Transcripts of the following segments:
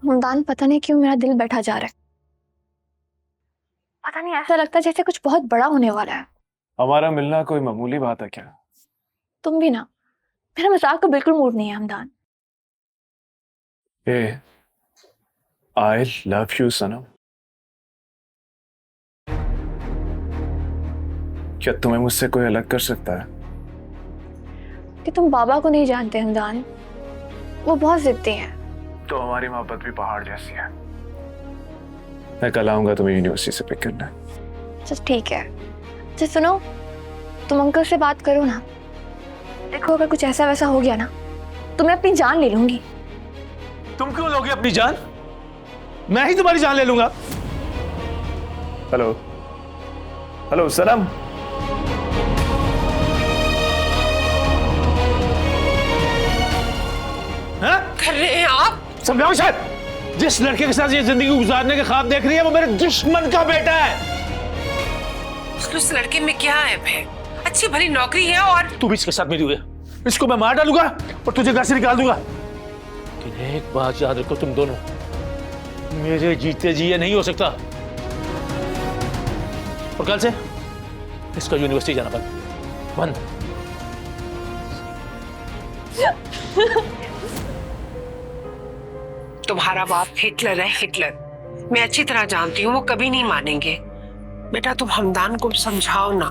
हमदान, पता नहीं क्यों मेरा दिल बैठा जा रहा है। पता नहीं, ऐसा लगता है जैसे कुछ बहुत बड़ा होने वाला है। हमारा मिलना कोई मामूली बात है क्या? तुम भी ना, मेरा मजाक का बिल्कुल मूड नहीं है हमदान। आई लव यू सनम। क्या तुम्हें मुझसे कोई अलग कर सकता है? कि तुम बाबा को नहीं जानते हमदान, वो बहुत जिद्दी हैं। तो हमारी मोहब्बत भी पहाड़ जैसी है। मैं कल आऊंगा तुम्हें यूनिवर्सिटी से पिक करना। चल ठीक है। अच्छा सुनो, तुम अंकल से बात करो ना। देखो अगर कुछ ऐसा वैसा हो गया ना तो मैं अपनी जान ले लूंगी। तुम क्यों लोगे अपनी जान? मैं ही तुम्हारी जान ले लूंगा। हेलो हेलो सनम। कर रहे हैं आप? समझाओ शायद, जिस लड़के के साथ ये जिंदगी गुजारने के ख्वाब देख रही है वो मेरे दुश्मन का बेटा है। उस लड़के में क्या ऐप है? अच्छी भली नौकरी है और तू भी इसके साथ मिली हुई है। इसको मैं मार डालूंगा और तुझे घर से निकाल दूंगा। लेकिन एक बात याद रखो तुम दोनों, मेरे जीते जी ये नहीं हो सकता। और कल से इसका यूनिवर्सिटी जाना बंद। तुम्हारा बाप हिटलर है, हिटलर। मैं अच्छी तरह जानती हूँ, वो कभी नहीं मानेंगे। बेटा तुम हमदान को समझाओ ना,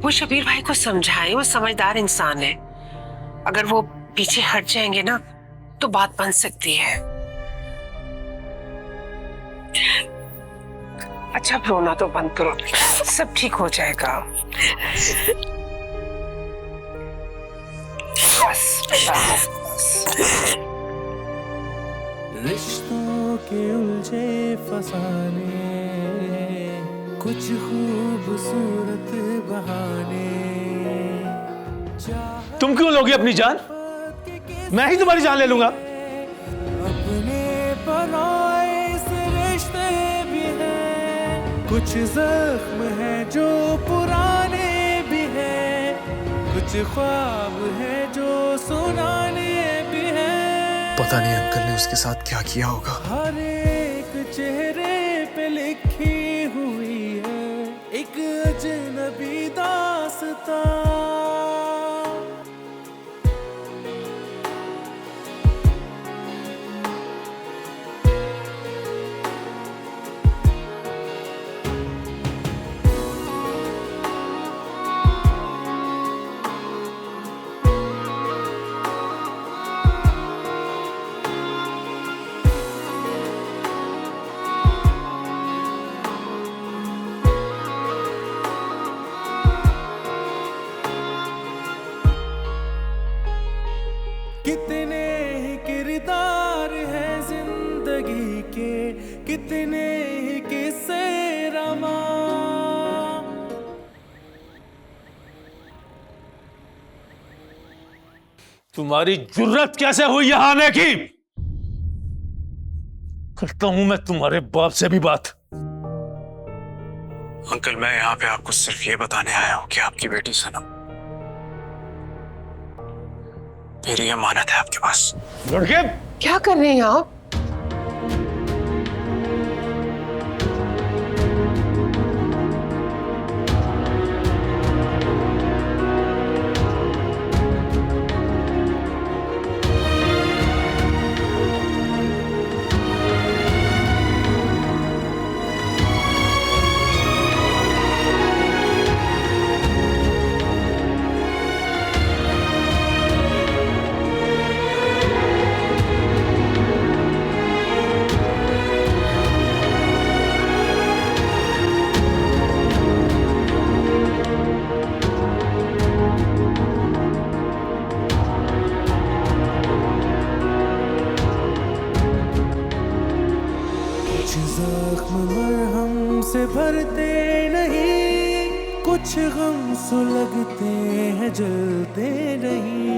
वो शबीर भाई को समझाए, वो समझदार इंसान है। अगर वो पीछे हट जाएंगे ना तो बात बन सकती है। अच्छा रोना तो बंद करो, सब ठीक हो जाएगा। बस बस। रिश्तों के उलझे फसाने, कुछ खूबसूरत बहाने। तुम क्यों लोगे अपनी जान? मैं ही तुम्हारी जान ले लूंगा। अपने बनाए से रिश्ते भी हैं, कुछ जख्म हैं जो पुराने भी हैं, कुछ ख्वाब हैं जो सुनाने भी हैं। पता नहीं अंकल ने उसके साथ क्या किया होगा। हर एक चेहरे पे लिखी हुई है एक अजनबी दास्तां। कितने ही किरदार हैं जिंदगी के, कितने ही किस्से रमा। तुम्हारी जुर्रत कैसे हुई यहां आने की? करता हूं मैं तुम्हारे बाप से भी बात। अंकल मैं यहाँ पे आपको सिर्फ ये बताने आया हूँ कि आपकी बेटी सनम, मेरी अमानत है आपके पास। लड़के क्या कर रहे हैं आप? जख्म मरहम से भरते नहीं, कुछ गम सुलगते हैं जलते नहीं।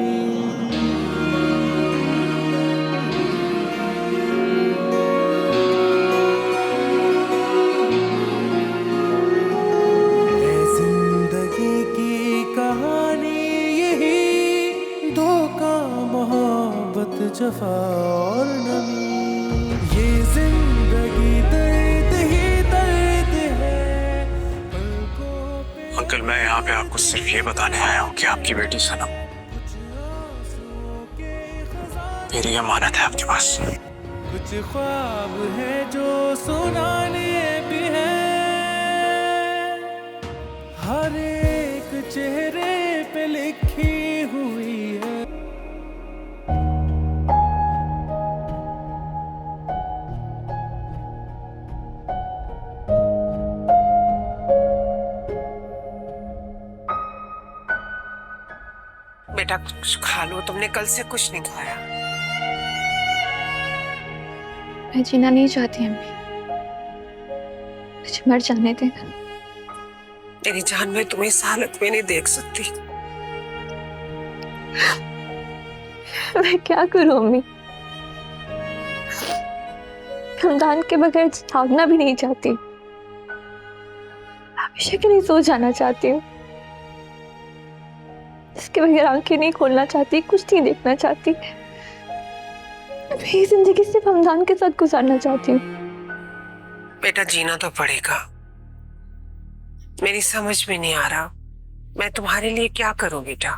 है जिंदगी की कहानी यही, धोखा मोहब्बत जफा और नमी। मैं यहाँ पे आपको सिर्फ ये बताने आया हूँ कि आपकी बेटी सनम मेरी अमानत है आपके पास। कुछ ख्वाब है जो सुनाने भी है, हर एक चेहरे पे लिखी हुई है। बेटा कुछ खा लो, तुमने कल से कुछ नहीं खाया। मैं जीना नहीं चाहती अम्मी, मुझे मर जाने देना। तेरी जान मैं तुम्हें इस हालत में नहीं देख सकती। मैं क्या करूं अम्मी, खानदान के बगैर भागना भी नहीं चाहती, हमेशा के लिए सो जाना चाहती हूँ, इसके बगैर आंखें नहीं खोलना चाहती, कुछ नहीं देखना चाहती। मैं जिंदगी सिर्फ हमदान के साथ गुजारना चाहती हूँ। बेटा जीना तो पड़ेगा, मेरी समझ में नहीं आ रहा मैं तुम्हारे लिए क्या करूं बेटा।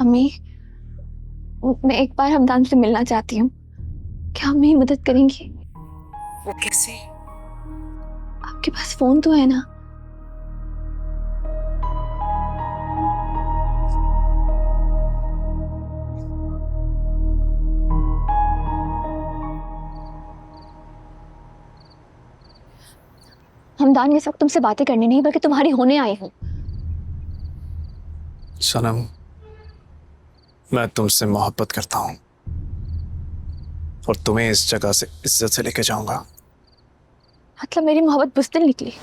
अम्मी, मैं एक बार हमदान से मिलना चाहती हूँ, क्या आप मेरी मदद करेंगी? वो कैसे? आपके पास फोन तो है ना? हमदान इस वक्त तुमसे बातें करनी नहीं बल्कि तुम्हारी होने आई हूँ। सनम, मैं तुमसे मोहब्बत करता हूँ और तुम्हें इस जगह से इज्जत से लेके जाऊंगा। मतलब मेरी मोहब्बत बुज़दिल निकली?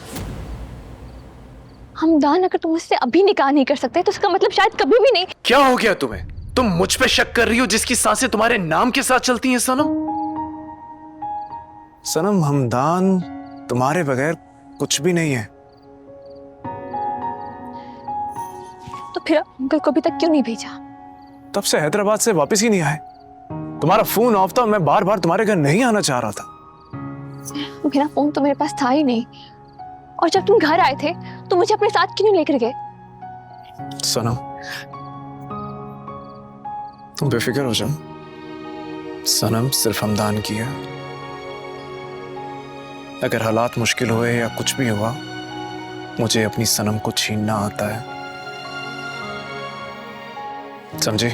हमदान, अगर तुम मुझसे अभी निकाह नहीं कर सकते तो इसका मतलब शायद कभी भी नहीं। क्या हो गया तुम्हें? तुम मुझ पे शक कर रही हो जिसकी सांसें तुम्हारे नाम के साथ चलती हैं सनम? सनम, हमदान तुम्हारे बगैर कुछ भी नहीं है। तो फिर अंकल को अभी तक क्यों नहीं भेजा? तब से हैदराबाद से वापस ही नहीं आए। तुम्हारा फोन ऑफ था, मैं बार बार तुम्हारे घर नहीं आना चाह रहा था। मेरा फोन तो मेरे पास था ही नहीं, और जब तुम घर आए थे तो मुझे अपने साथ क्यों नहीं लेकर गए? सनम, तुम बेफिक्र हो जाओ। सनम सिर्फ हमदान की है। अगर हालात मुश्किल हुए या कुछ भी हुआ, मुझे अपनी सनम को छीनना आता है, समझे?